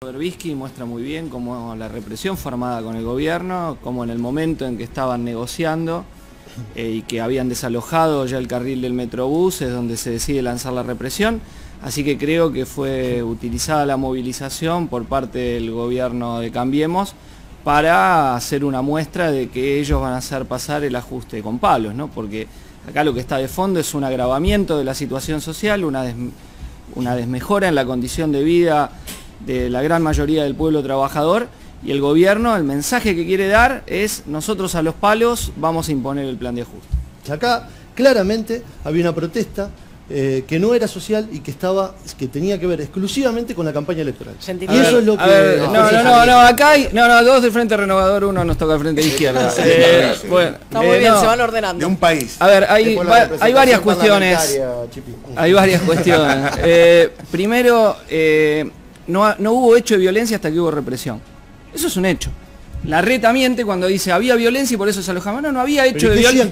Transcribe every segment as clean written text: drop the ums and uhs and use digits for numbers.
Berbisky muestra muy bien cómo la represión formada con el gobierno, cómo en el momento en que estaban negociando y que habían desalojado ya el carril del Metrobús es donde se decide lanzar la represión. Así que creo que fue utilizada la movilización por parte del gobierno de Cambiemos para hacer una muestra de que ellos van a hacer pasar el ajuste con palos, ¿no? Porque acá lo que está de fondo es un agravamiento de la situación social, una desmejora en la condición de vida de la gran mayoría del pueblo trabajador, y el gobierno, el mensaje que quiere dar es: nosotros a los palos vamos a imponer el plan de ajuste. Acá claramente había una protesta que no era social y que tenía que ver exclusivamente con la campaña electoral. Y eso es lo que... acá hay... dos del Frente Renovador, uno nos toca el Frente de Izquierda. Bueno, está muy bien, se van ordenando. De un país. A ver, hay varias cuestiones. Hay varias cuestiones. Primero, no hubo hecho de violencia hasta que hubo represión. Eso es un hecho. La reta miente cuando dice había violencia y por eso se alojamos. No había hecho de violencia.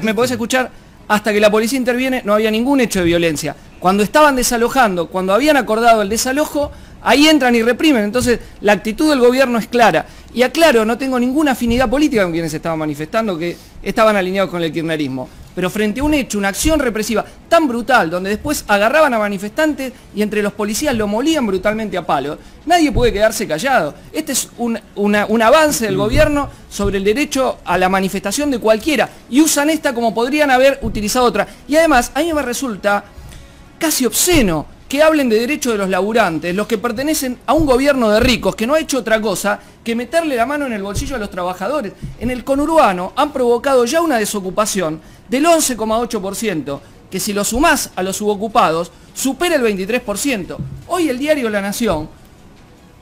¿Me podés escuchar? Hasta que la policía interviene no había ningún hecho de violencia. Cuando estaban desalojando, cuando habían acordado el desalojo, ahí entran y reprimen. Entonces la actitud del gobierno es clara. Y aclaro, no tengo ninguna afinidad política con quienes estaban manifestando, que estaban alineados con el kirchnerismo. Pero frente a un hecho, una acción represiva tan brutal, donde después agarraban a manifestantes y entre los policías lo molían brutalmente a palos, nadie puede quedarse callado. Este es un avance del gobierno sobre el derecho a la manifestación de cualquiera, y usan esta como podrían haber utilizado otra. Y además, a mí me resulta casi obsceno que hablen de derechos de los laburantes, los que pertenecen a un gobierno de ricos que no ha hecho otra cosa que meterle la mano en el bolsillo a los trabajadores. En el conurbano han provocado ya una desocupación del 11,8%, que si lo sumás a los subocupados, supera el 23%. Hoy el diario La Nación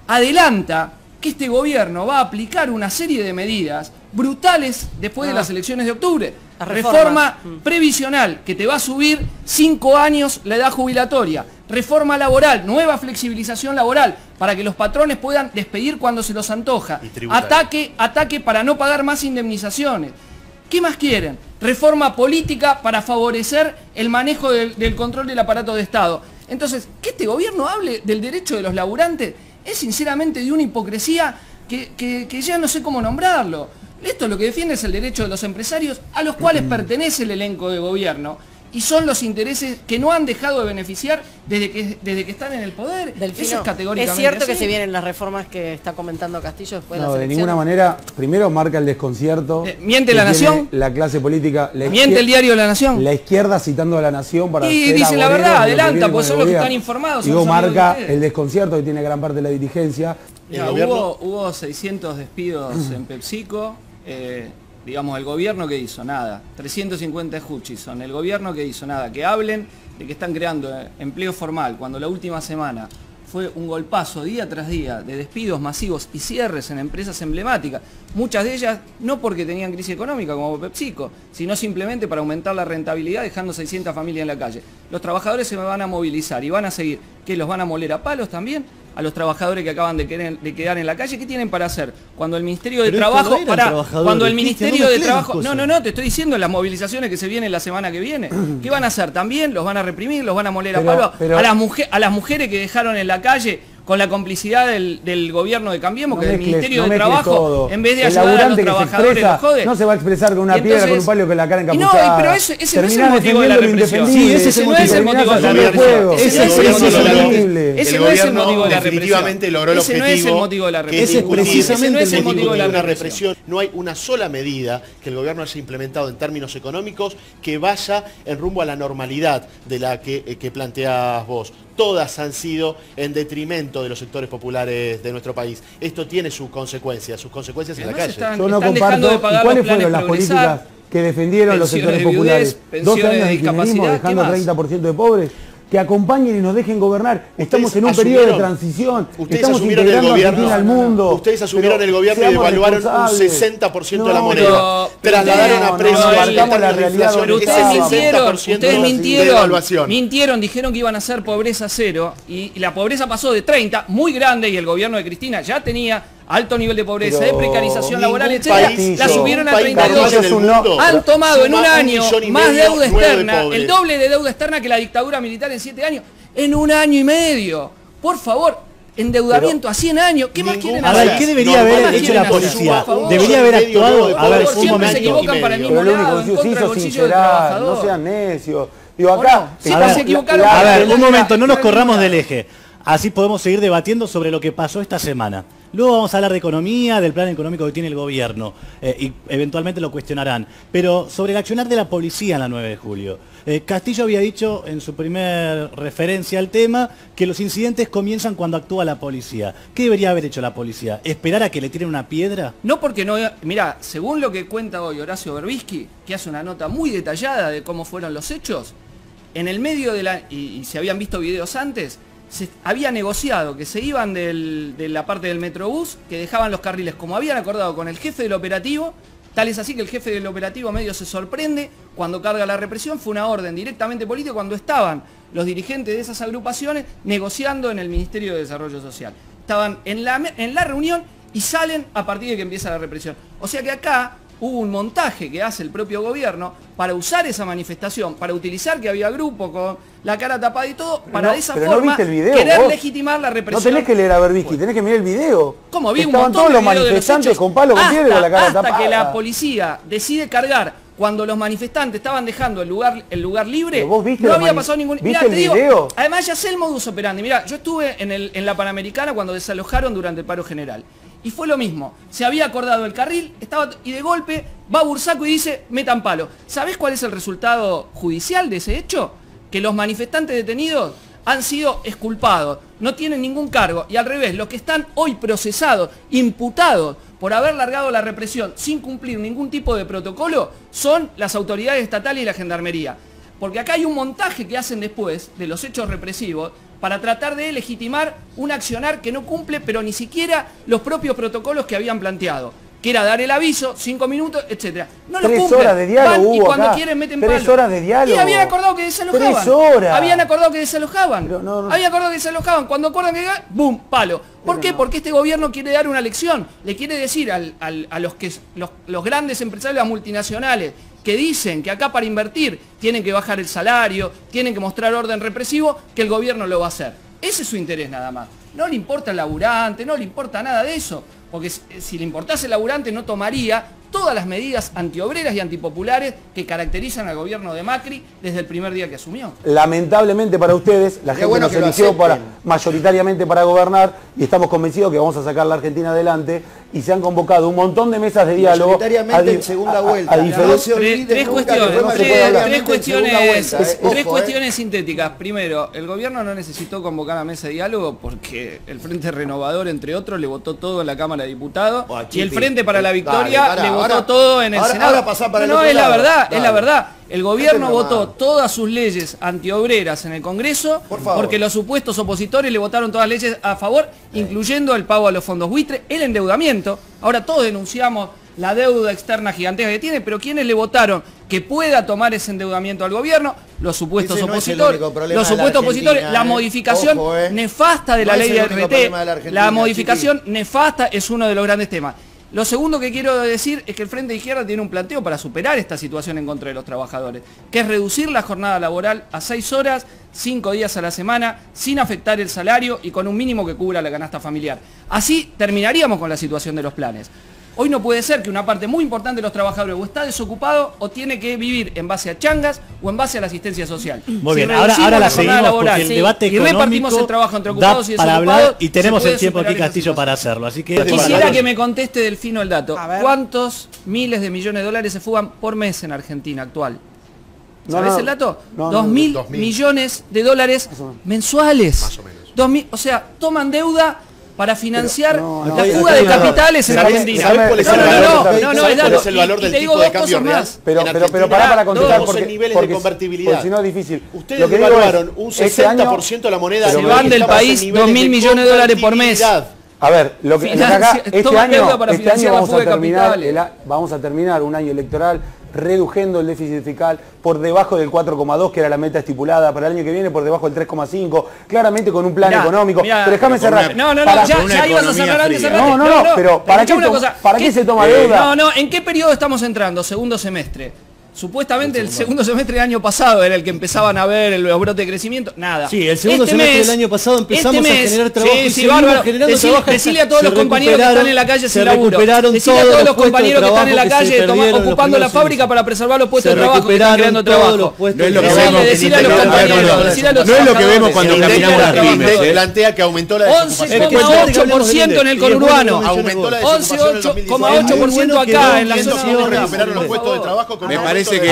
adelanta que este gobierno va a aplicar una serie de medidas brutales después de las elecciones de octubre. Reforma previsional, que te va a subir 5 años la edad jubilatoria. Reforma laboral, nueva flexibilización laboral, para que los patrones puedan despedir cuando se los antoja. Ataque para no pagar más indemnizaciones. ¿Qué más quieren? Reforma política para favorecer el manejo del control del aparato de Estado. Entonces, que este gobierno hable del derecho de los laburantes es sinceramente de una hipocresía que ya no sé cómo nombrarlo. Esto lo que defiende es el derecho de los empresarios, a los cuales pertenece el elenco de gobierno, y son los intereses que no han dejado de beneficiar desde que están en el poder. Delfino, eso es categóricamente ¿es cierto así? Que se vienen las reformas que está comentando Castillo después de No, las de elecciones? ninguna manera. Primero marca el desconcierto. ¿Miente La Nación? La clase política. ¿Miente el diario La Nación? La izquierda citando a La Nación para... Y dice la verdad, adelanta, pues son los que están informados. Digo, marca el desconcierto que tiene gran parte de la dirigencia. Hubo 600 despidos en PepsiCo. Digamos, el gobierno que hizo nada, 350 de Hutchison, el gobierno que hizo nada, que hablen de que están creando empleo formal, cuando la última semana fue un golpazo día tras día de despidos masivos y cierres en empresas emblemáticas, muchas de ellas no porque tenían crisis económica como PepsiCo, sino simplemente para aumentar la rentabilidad dejando 600 familias en la calle. Los trabajadores se van a movilizar y van a seguir, ¿qué los van a moler a palos también? A los trabajadores que acaban de quedar en la calle, ¿qué tienen para hacer? Cuando el Ministerio de Trabajo, cuando el Ministerio de Trabajo, te estoy diciendo las movilizaciones que se vienen la semana que viene, ¿qué van a hacer? También los van a reprimir, los van a moler a palo a las mujeres que dejaron en la calle con la complicidad del gobierno de Cambiemos, que del Ministerio de Trabajo, en vez de ayudar a los trabajadores, los jode. No se va a expresar con una piedra, con un palo, con la cara encapuchada. No, pero ese no es el motivo de la represión. Sí, ese no es el motivo de la represión. Ese no es el motivo de la represión. Definitivamente logró el objetivo. Ese no es el motivo de la represión. Ese es precisamente el motivo de la represión. No hay una sola medida que el gobierno haya implementado en términos económicos que vaya en rumbo a la normalidad de la que planteás vos. Todas han sido en detrimento de los sectores populares de nuestro país. Esto tiene sus consecuencias en la calle. Yo no comparto. ¿Cuáles fueron las políticas que defendieron los sectores populares? 2 años de kirchnerismo dejando 30% de pobres. Que acompañen y nos dejen gobernar. Estamos en un periodo de transición. Estamos integrando a Argentina al mundo. Ustedes asumieron el gobierno y devaluaron un 60% de la moneda. Trasladaron a precios la realidad. Ustedes mintieron, dijeron que iban a hacer pobreza cero y la pobreza pasó de 30, muy grande, y el gobierno de Cristina ya tenía alto nivel de pobreza, de precarización laboral, etc. La subieron a 32. Han tomado en un año más deuda externa, el doble de deuda externa que la dictadura militar en 7 años, en un año y medio. Por favor, endeudamiento a 100 años. ¿Qué más quieren hacer? A ver, ¿qué debería haber hecho la policía? Debería haber actuado. A ver, un momento. Se equivocan para el mismo Pero lo lado, único que en contra del hizo bolsillo del sincerar, trabajador. no sean necios. Digo, acá... A ver, un momento, no nos corramos del eje. Así podemos seguir debatiendo sobre lo que pasó esta semana. Luego vamos a hablar de economía, del plan económico que tiene el gobierno, y eventualmente lo cuestionarán. Pero sobre el accionar de la policía en la 9 de julio. Castillo había dicho en su primer referencia al tema que los incidentes comienzan cuando actúa la policía. ¿Qué debería haber hecho la policía? ¿Esperar a que le tiren una piedra? No, porque no... Mirá, según lo que cuenta hoy Horacio Berbisky, que hace una nota muy detallada de cómo fueron los hechos, en el medio de la... y se habían visto videos antes... se había negociado que se iban de la parte del Metrobús, que dejaban los carriles como habían acordado con el jefe del operativo. Tal es así que el jefe del operativo medio se sorprende cuando carga la represión. Fue una orden directamente política cuando estaban los dirigentes de esas agrupaciones negociando en el Ministerio de Desarrollo Social. Estaban en la reunión y salen a partir de que empieza la represión. O sea que acá hubo un montaje que hace el propio gobierno para usar esa manifestación, para utilizar que había grupo con la cara tapada y todo, para de esa forma querer legitimar la represión. No tenés que leer a Berbisky, tenés que mirar el video. ¿Cómo? Vi un Estaban montón todos de los videos manifestantes con palo, con piedra y con la cara tapada. Hasta que la policía decide cargar cuando los manifestantes estaban dejando el lugar libre, ¿Vos viste no había pasado ningún... ¿Viste el video? Además ya sé el modus operandi. Mirá, yo estuve en la Panamericana cuando desalojaron durante el paro general. Y fue lo mismo, se había acordado el carril, y de golpe va Bursaco y dice, metan palo. ¿Sabés cuál es el resultado judicial de ese hecho? Que los manifestantes detenidos han sido exculpados, no tienen ningún cargo. Y al revés, los que están hoy procesados, imputados por haber largado la represión sin cumplir ningún tipo de protocolo, son las autoridades estatales y la gendarmería. Porque acá hay un montaje que hacen después de los hechos represivos, para tratar de legitimar un accionar que no cumple, pero ni siquiera los propios protocolos que habían planteado, que era dar el aviso, 5 minutos, etc. No lo cumplen. 3 horas de diálogo hubo y cuando acá. quieren meten 3 palo. horas de diálogo. Y habían acordado que desalojaban. 3 horas. Habían acordado que desalojaban. No. Habían acordado que desalojaban. Cuando acuerdan que ¡bum! Palo. ¿Por qué? Porque este gobierno quiere dar una lección. Le quiere decir a los grandes empresarios, las multinacionales, que dicen que acá para invertir tienen que bajar el salario, tienen que mostrar orden represivo, que el gobierno lo va a hacer. Ese es su interés nada más. No le importa el laburante, no le importa nada de eso. Porque si le importase el laburante no tomaría todas las medidas antiobreras y antipopulares que caracterizan al gobierno de Macri desde el primer día que asumió. Lamentablemente para ustedes, la gente nos eligió mayoritariamente para gobernar y estamos convencidos que vamos a sacar la Argentina adelante y se han convocado un montón de mesas de diálogo. Mayoritariamente en segunda vuelta. Tres cuestiones sintéticas. Primero, el gobierno no necesitó convocar a mesa de diálogo porque el Frente Renovador, entre otros, le votó todo en la Cámara de Diputados y el Frente para la Victoria le votó todo en el Senado. No, es la verdad, es la verdad. El gobierno votó todas sus leyes antiobreras en el Congreso porque los supuestos opositores le votaron todas las leyes a favor, incluyendo el pago a los fondos buitre, el endeudamiento. Ahora todos denunciamos la deuda externa gigantesca que tiene, pero ¿quiénes le votaron que pueda tomar ese endeudamiento al gobierno? Los supuestos opositores. Los supuestos opositores, la modificación nefasta de la ley de RT, la modificación nefasta es uno de los grandes temas. Lo segundo que quiero decir es que el Frente de Izquierda tiene un planteo para superar esta situación en contra de los trabajadores, que es reducir la jornada laboral a 6 horas, 5 días a la semana, sin afectar el salario y con un mínimo que cubra la canasta familiar. Así terminaríamos con la situación de los planes. Hoy no puede ser que una parte muy importante de los trabajadores o está desocupado o tiene que vivir en base a changas o en base a la asistencia social. Muy bien, ahora la seguimos porque el debate económico y repartimos el trabajo entre ocupados y para desocupados, hablar y tenemos el tiempo aquí, Castillo, para hacerlo. Así que quisiera que me conteste Delfino el dato. ¿Cuántos miles de millones de dólares se fugan por mes en Argentina actual? ¿Sabes el dato? 2.000 millones de dólares mensuales. Más o menos. O sea, toman deuda para financiar la fuga de capitales en Argentina. ¿Sabés cuál es el valor del tipo de cambio real? Pero para contestar porque niveles de convertibilidad. Porque si no es difícil. Ustedes devaluaron un 60% de la moneda. Se van del país 2.000 millones de dólares por mes. A ver, lo que acá, este año vamos a terminar un año electoral reduciendo el déficit fiscal por debajo del 4,2 que era la meta estipulada para el año que viene, por debajo del 3,5, claramente con un plan económico. Pero déjame cerrar. Ya ibas a cerrar antes. Pero ¿para qué se toma deuda? ¿En qué periodo estamos entrando? Segundo semestre. Supuestamente el segundo semestre del año pasado era el que empezaban a ver los brotes de crecimiento. Nada. Sí, el segundo semestre del año pasado empezamos a generar trabajo. Sí, bárbaro. Decirle a todos los compañeros que están en la calle sin laburo. Decirle a todos los compañeros que están en la calle ocupando la fábrica para preservar los puestos de trabajo que están creando trabajo. No es lo que vemos. Decirle a los compañeros. No es lo que vemos cuando caminamos las pymes. Plantea que aumentó la 11,8% en el conurbano. 11,8% acá en la zona. Recuperaron los puestos de trabajo. Me parece que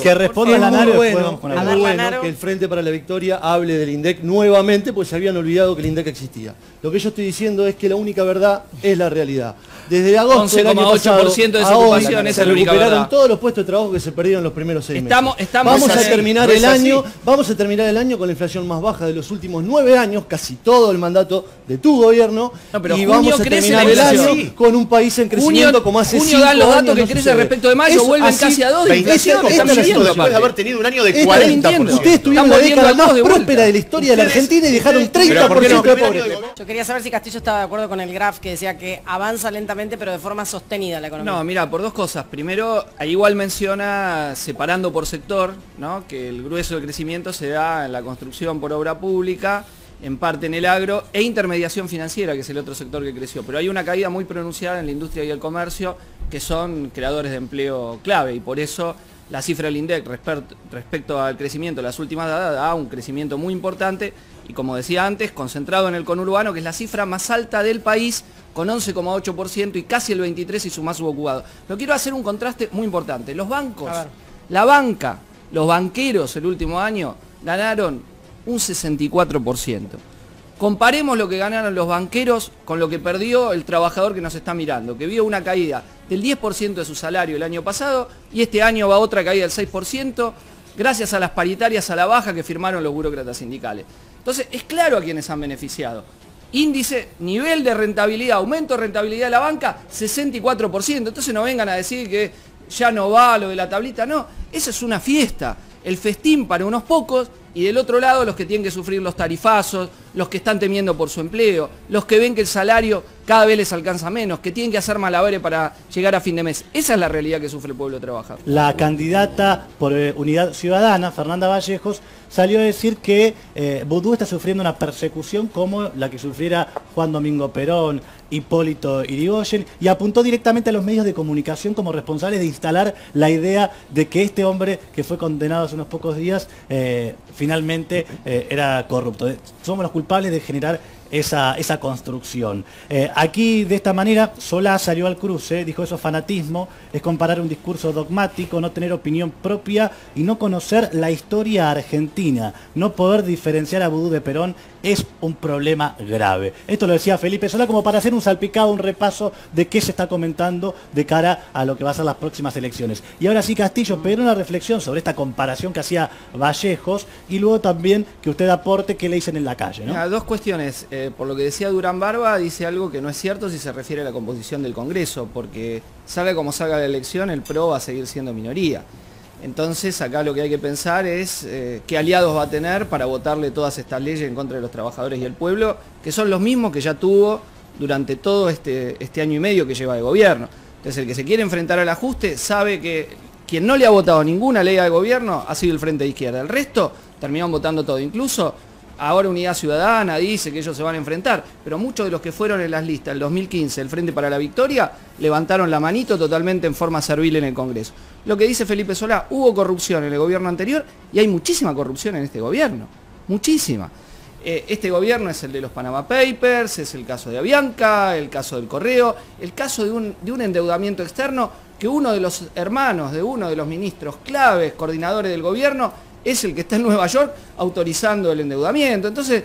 que responda Lanaro. Es muy bueno que el Frente para la Victoria hable del INDEC nuevamente, pues se habían olvidado que el INDEC existía. Lo que yo estoy diciendo es que la única verdad es la realidad. Desde agosto del año pasado de desocupación, se recuperaron todos los puestos de trabajo que se perdieron los primeros 6 meses. Vamos a terminar el año con la inflación más baja de los últimos 9 años, casi todo el mandato de tu gobierno, y vamos a terminar el año con un país en crecimiento como hace 5 años. Dan los datos que crece respecto de mayo, vuelven casi a 2 de inflación. Después de haber tenido un año de 40%. Ustedes tuvieron la década más próspera de la historia de la Argentina y dejaron 30% de pobreza. Yo quería saber si Castillo estaba de acuerdo con el graph que decía que avanza lentamente pero de forma sostenida la economía. No, mira, por dos cosas. Primero, ahí igual menciona, separando por sector, ¿no?, que el grueso del crecimiento se da en la construcción por obra pública, en parte en el agro, e intermediación financiera, que es el otro sector que creció. Pero hay una caída muy pronunciada en la industria y el comercio, que son creadores de empleo clave, y por eso la cifra del INDEC respecto al crecimiento de las últimas décadas da un crecimiento muy importante, y como decía antes, concentrado en el conurbano, que es la cifra más alta del país, con 11,8% y casi el 23% si sumás subocupado. Pero quiero hacer un contraste muy importante. Los bancos, la banca, los banqueros el último año ganaron un 64%. Comparemos lo que ganaron los banqueros con lo que perdió el trabajador que nos está mirando, que vio una caída del 10% de su salario el año pasado, y este año va otra caída del 6%, gracias a las paritarias a la baja que firmaron los burócratas sindicales. Entonces, es claro a quienes han beneficiado. Índice, nivel de rentabilidad, aumento de rentabilidad de la banca, 64%. Entonces no vengan a decir que ya no va lo de la tablita. No, esa es una fiesta. El festín para unos pocos, y del otro lado los que tienen que sufrir los tarifazos, los que están temiendo por su empleo, los que ven que el salario cada vez les alcanza menos, que tienen que hacer malabares para llegar a fin de mes. Esa es la realidad que sufre el pueblo trabajador. La candidata por Unidad Ciudadana, Fernanda Vallejos, salió a decir que Vudú está sufriendo una persecución como la que sufriera Juan Domingo Perón, Hipólito Yrigoyen, y apuntó directamente a los medios de comunicación como responsables de instalar la idea de que este hombre que fue condenado hace unos pocos días finalmente era corrupto. Somos los culpables de generar esa construcción. Aquí, de esta manera, Solá salió al cruce, dijo: eso es fanatismo, es comparar un discurso dogmático, no tener opinión propia y no conocer la historia argentina. No poder diferenciar a Vudú de Perón es un problema grave. Esto lo decía Felipe Solá como para hacer un salpicado, un repaso de qué se está comentando de cara a lo que va a ser las próximas elecciones. Y ahora sí, Castillo, pedir una reflexión sobre esta comparación que hacía Vallejos, y luego también que usted aporte qué le dicen en la calle, ¿no? Mira, dos cuestiones. Por lo que decía Durán Barba, dice algo que no es cierto si se refiere a la composición del Congreso, porque salga como salga la elección, el PRO va a seguir siendo minoría. Entonces acá lo que hay que pensar es qué aliados va a tener para votarle todas estas leyes en contra de los trabajadores y el pueblo, que son los mismos que ya tuvo durante todo este año y medio que lleva de gobierno. Entonces el que se quiere enfrentar al ajuste sabe que quien no le ha votado ninguna ley de gobierno ha sido el Frente de Izquierda. El resto terminaron votando todo, incluso ahora Unidad Ciudadana dice que ellos se van a enfrentar, pero muchos de los que fueron en las listas, el 2015, el Frente para la Victoria, levantaron la manito totalmente en forma servil en el Congreso. Lo que dice Felipe Solá, hubo corrupción en el gobierno anterior y hay muchísima corrupción en este gobierno, muchísima. Este gobierno es el de los Panama Papers, es el caso de Avianca, el caso del Correo, el caso de un endeudamiento externo que uno de los hermanos de uno de los ministros claves, coordinadores del gobierno, es el que está en Nueva York autorizando el endeudamiento. Entonces,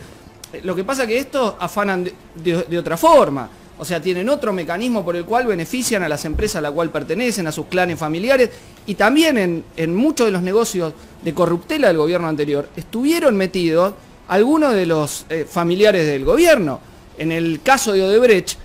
lo que pasa es que estos afanan de otra forma. O sea, tienen otro mecanismo por el cual benefician a las empresas a la cual pertenecen, a sus clanes familiares, y también en muchos de los negocios de corruptela del gobierno anterior estuvieron metidos algunos de los familiares del gobierno. En el caso de Odebrecht,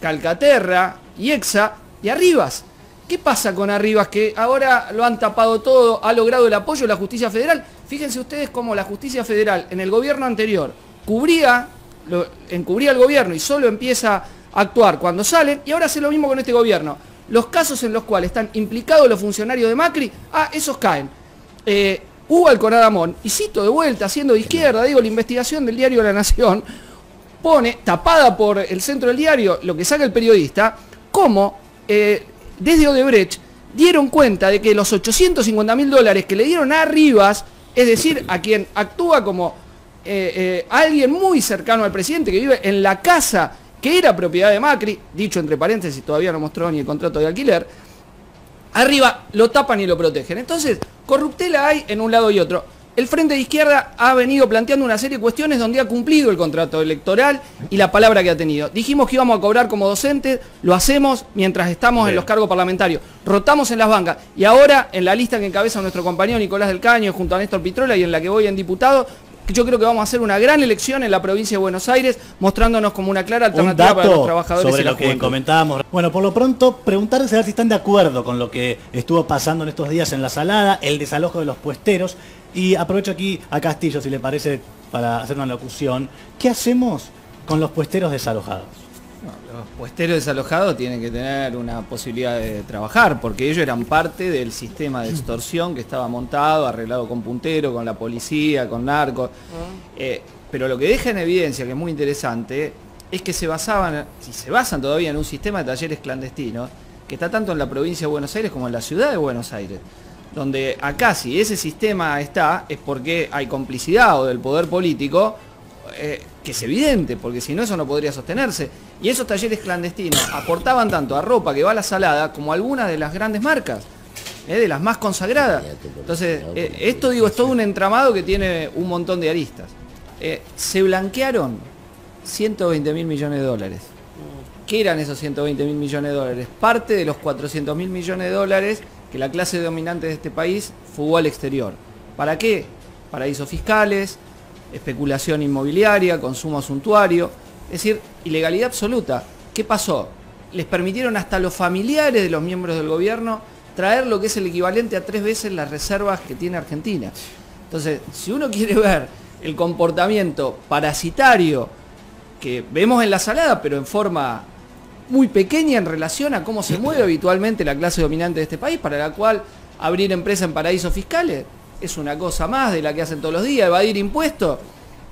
Calcaterra, IEXA y Arribas. ¿Qué pasa con Arribas? Que ahora lo han tapado todo, ha logrado el apoyo de la justicia federal. Fíjense ustedes cómo la justicia federal en el gobierno anterior encubría el gobierno y solo empieza a actuar cuando salen, y ahora hace lo mismo con este gobierno. los casos en los cuales están implicados los funcionarios de Macri, esos caen. Hugo Alcoradamón, y cito de vuelta, siendo de izquierda, digo, la investigación del diario La Nación, pone, tapada por el centro del diario, lo que saca el periodista, cómo desde Odebrecht dieron cuenta de que los $850.000 que le dieron a Rivas, es decir, a quien actúa como alguien muy cercano al presidente, que vive en la casa que era propiedad de Macri, dicho entre paréntesis, todavía no mostró ni el contrato de alquiler, arriba lo tapan y lo protegen. Entonces, corruptela hay en un lado y otro. El Frente de Izquierda ha venido planteando una serie de cuestiones donde ha cumplido el contrato electoral y la palabra que ha tenido. Dijimos que íbamos a cobrar como docentes, lo hacemos mientras estamos en los cargos parlamentarios. Rotamos en las bancas y ahora en la lista que encabeza nuestro compañero Nicolás del Caño junto a Néstor Pitrola y en la que voy en diputado, yo creo que vamos a hacer una gran elección en la provincia de Buenos Aires, mostrándonos como una clara alternativa para los trabajadores. Sobre lo que comentábamos. Bueno, por lo pronto, preguntarles a ver si están de acuerdo con lo que estuvo pasando en estos días en La Salada, el desalojo de los puesteros. Y aprovecho aquí a Castillo, si le parece, para hacer una locución. ¿Qué hacemos con los puesteros desalojados? Los puesteros desalojados tienen que tener una posibilidad de trabajar, porque ellos eran parte del sistema de extorsión que estaba montado, arreglado con puntero, con la policía, con narcos. Pero lo que deja en evidencia, que es muy interesante, es que se basan todavía en un sistema de talleres clandestinos que está tanto en la provincia de Buenos Aires como en la ciudad de Buenos Aires. Donde acá, si ese sistema está, es porque hay complicidad o del poder político, que es evidente, porque si no eso no podría sostenerse. Y esos talleres clandestinos aportaban tanto a Ropa, que va a La Salada, como a algunas de las grandes marcas, de las más consagradas. Entonces, esto digo, es todo un entramado que tiene un montón de aristas. Se blanquearon 120.000 millones de dólares. ¿Qué eran esos 120.000 millones de dólares? Parte de los 400.000 millones de dólares que la clase dominante de este país fugó al exterior. ¿Para qué? Paraísos fiscales, especulación inmobiliaria, consumo suntuario, es decir, ilegalidad absoluta. ¿Qué pasó? Les permitieron hasta a los familiares de los miembros del gobierno traer lo que es el equivalente a 3 veces las reservas que tiene Argentina. Entonces, si uno quiere ver el comportamiento parasitario que vemos en La Salada, pero en forma muy pequeña en relación a cómo se mueve habitualmente la clase dominante de este país, para la cual abrir empresa en paraísos fiscales es una cosa más de la que hacen todos los días, evadir impuestos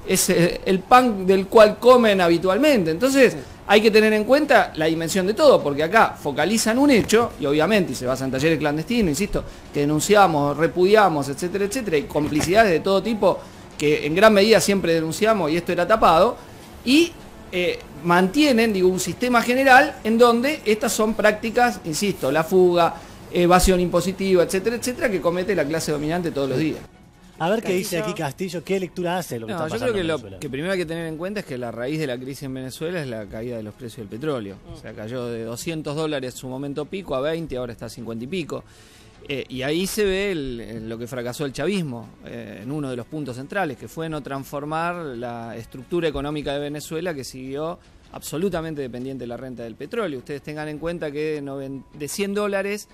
es el pan del cual comen habitualmente. Entonces hay que tener en cuenta la dimensión de todo, porque acá focalizan un hecho, y obviamente se basa en talleres clandestinos, insisto, que denunciamos, repudiamos, etcétera, etcétera, y complicidades de todo tipo que en gran medida siempre denunciamos y esto era tapado, y mantienen, digo, un sistema general en donde estas son prácticas, insisto, la fuga, evasión impositiva, etcétera, etcétera, que comete la clase dominante todos los días. A ver qué dice aquí Castillo, qué lectura hace lo que está pasando. Yo creo que lo que primero hay que tener en cuenta es que la raíz de la crisis en Venezuela es la caída de los precios del petróleo. O sea, cayó de $200 en su momento pico a 20, ahora está a 50 y pico. Y ahí se ve lo que fracasó el chavismo, en uno de los puntos centrales, que fue no transformar la estructura económica de Venezuela, que siguió absolutamente dependiente de la renta del petróleo. Ustedes tengan en cuenta que de $100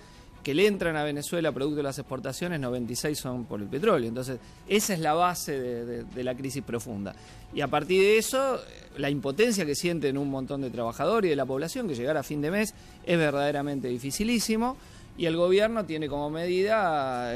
que le entran a Venezuela producto de las exportaciones, 96 son por el petróleo. Entonces, esa es la base de la crisis profunda. Y a partir de eso, la impotencia que sienten un montón de trabajadores y de la población, que llegar a fin de mes es verdaderamente dificilísimo. Y el gobierno tiene como medida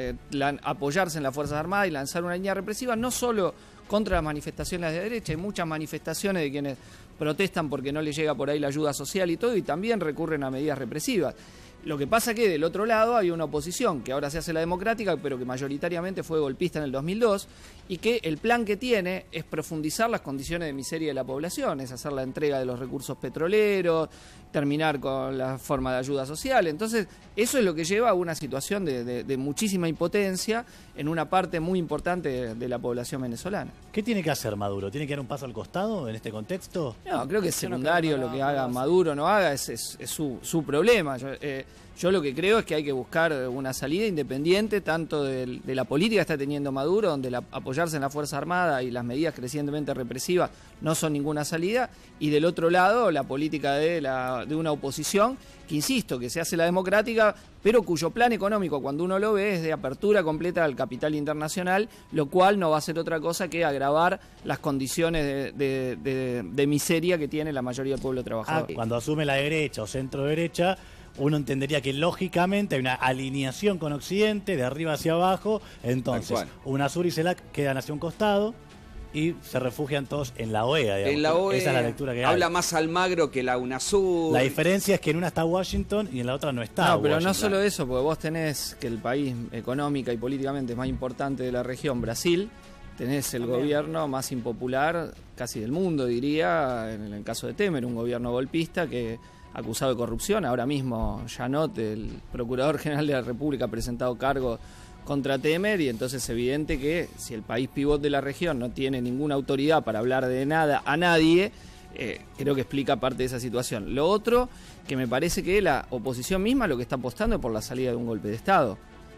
apoyarse en las Fuerzas Armadas y lanzar una línea represiva, no solo contra las manifestaciones de derecha, hay muchas manifestaciones de quienes protestan porque no les llega por ahí la ayuda social y todo, y también recurren a medidas represivas. Lo que pasa que del otro lado hay una oposición que ahora se hace la democrática, pero que mayoritariamente fue golpista en el 2002, y que el plan que tiene es profundizar las condiciones de miseria de la población, es hacer la entrega de los recursos petroleros, terminar con la forma de ayuda social. Entonces, eso es lo que lleva a una situación de muchísima impotencia en una parte muy importante de la población venezolana. ¿Qué tiene que hacer Maduro? ¿Tiene que dar un paso al costado en este contexto? No, creo que es secundario lo que haga Maduro o no haga, es su problema. Yo lo que creo es que hay que buscar una salida independiente tanto de la política que está teniendo Maduro, donde apoyarse en la Fuerza Armada y las medidas crecientemente represivas no son ninguna salida, y del otro lado la política de una oposición que, insisto, que se hace la democrática, pero cuyo plan económico, cuando uno lo ve, es de apertura completa al capital internacional, lo cual no va a ser otra cosa que agravar las condiciones de miseria que tiene la mayoría del pueblo trabajador. Cuando asume la derecha o centro derecha, uno entendería que lógicamente hay una alineación con Occidente, de arriba hacia abajo, entonces UNASUR y CELAC quedan hacia un costado y se refugian todos en la OEA, digamos. En la OEA esa es la lectura que habla hay. más Almagro que la UNASUR. La diferencia es que en una está Washington y en la otra no está No, pero Washington. no solo eso, porque vos tenés que el país económica y políticamente más importante de la región, Brasil, tenés el gobierno más impopular casi del mundo, diría, en el caso de Temer, un gobierno golpista que acusado de corrupción. Ahora mismo Janot, el Procurador General de la República, ha presentado cargos contra Temer, y entonces es evidente que si el país pivot de la región no tiene ninguna autoridad para hablar de nada a nadie, creo que explica parte de esa situación. Lo otro, que me parece que la oposición misma lo que está apostando es por la salida de un golpe de Estado.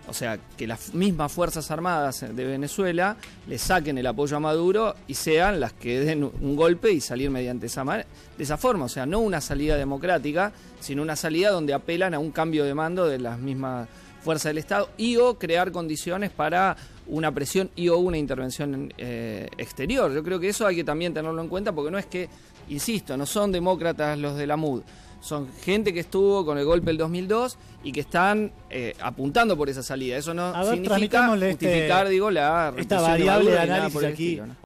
O sea, que las mismas Fuerzas Armadas de Venezuela le saquen el apoyo a Maduro y sean las que den un golpe y salir mediante de esa forma. O sea, no una salida democrática, sino una salida donde apelan a un cambio de mando de las mismas fuerzas del Estado y o crear condiciones para una presión y o una intervención exterior. Yo creo que eso hay que también tenerlo en cuenta, porque no es que, insisto, no son demócratas los de la MUD. Son gente que estuvo con el golpe del 2002 y que están apuntando por esa salida. Eso no significa justificar, digo, la esta variable de análisis aquí. Estilo, ¿no?